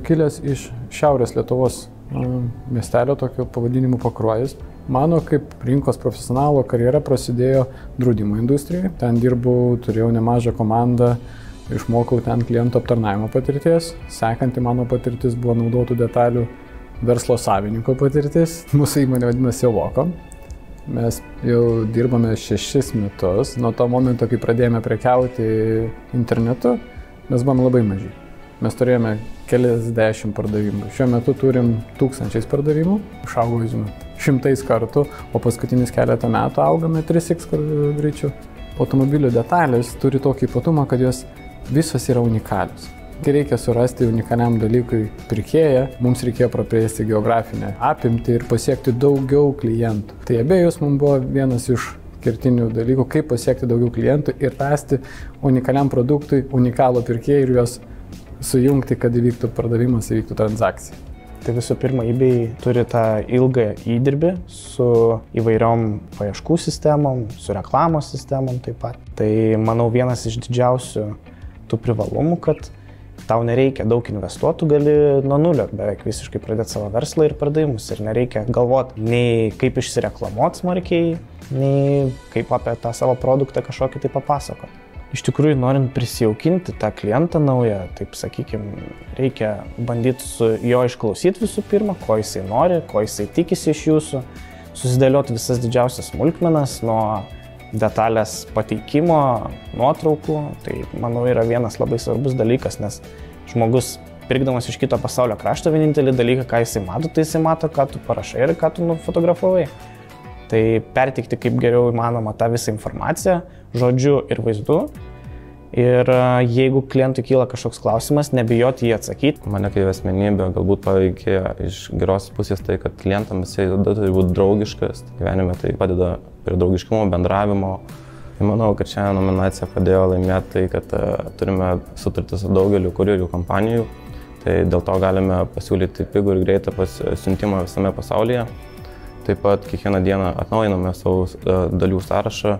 kilęs iš Šiaurės Lietuvos miestelio, tokio pavadinimu Pakruojis. Mano kaip rinkos profesionalo karjera prasidėjo draudimo industrijoje. Ten dirbau, turėjau nemažą komandą, išmokau ten klientų aptarnavimo patirties. Sekanti mano patirtis buvo naudotų detalių verslo savininko patirtis. Mūsų įmonė vadinasi Evokom. Mes jau dirbame 6 metus. Nuo to momento, kai pradėjome prekiauti internetu, mes buvome labai maži. Mes turėjome keliasdešimt pardavimų. Šiuo metu turim 1000 pardavimų. Išaugo, šimtais kartų, o paskutinius keletą metų augame 3x greičiau. Automobilių detalės turi tokį ypatumą, kad jos visos yra unikalios. Kai reikia surasti unikaliam dalykui pirkėją, mums reikėjo praplėsti geografinę apimtį ir pasiekti daugiau klientų. Tai abiejus mums buvo vienas iš kertinių dalykų, kaip pasiekti daugiau klientų ir rasti unikaliam produktui unikalų pirkėją ir juos sujungti, kad įvyktų pardavimas, įvyktų transakcija. Tai visų pirma, eBay turi tą ilgą įdirbį su įvairiom paieškų sistemom, su reklamos sistemom taip pat. Tai, manau, vienas iš didžiausių tų privalumų, kad tau nereikia daug investuotų, gali nuo nulio beveik visiškai pradėti savo verslą ir pardavimus. Ir nereikia galvoti nei kaip išsireklamuoti smarkiai, nei kaip apie tą savo produktą kažkokį tai papasakoti. Iš tikrųjų, norint prisijaukinti tą klientą naują, taip sakykime, reikia bandyti su jo išklausyti visų pirma, ko jisai nori, ko jisai tikisi iš jūsų, susidėlioti visas didžiausias smulkmenas nuo detalės pateikimo, nuotraukų. Tai, manau, yra vienas labai svarbus dalykas, nes žmogus, pirkdamas iš kito pasaulio krašto, vienintelį dalyką, ką jisai mato, tai jisai mato, ką tu parašai ir ką tu nufotografavai. Tai perteikti kaip geriau įmanoma tą visą informaciją, žodžiu ir vaizdu. Ir jeigu klientui kyla kažkoks klausimas, nebijoti jį atsakyti. Mane kaip asmenybė galbūt paveikė iš geros pusės tai, kad klientams jisai turi būti draugiškas. Gyvenime tai padeda prie draugiškumo, bendravimo. Ir manau, kad šią nominaciją padėjo laimėti tai, kad turime sutartį su daugeliu kurjerių kompanijų. Tai dėl to galime pasiūlyti pigų ir greitą siuntimą visame pasaulyje. Taip pat kiekvieną dieną atnaujiname savo dalių sąrašą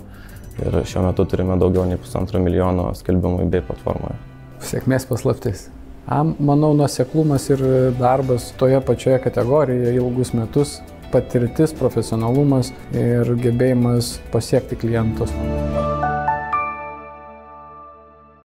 ir šiuo metu turime daugiau nei 1,5 milijono skelbimų eBay platformoje. Sėkmės paslaptis. Manau, nuoseklumas ir darbas toje pačioje kategorijoje ilgus metus, patirtis, profesionalumas ir gebėjimas pasiekti klientus.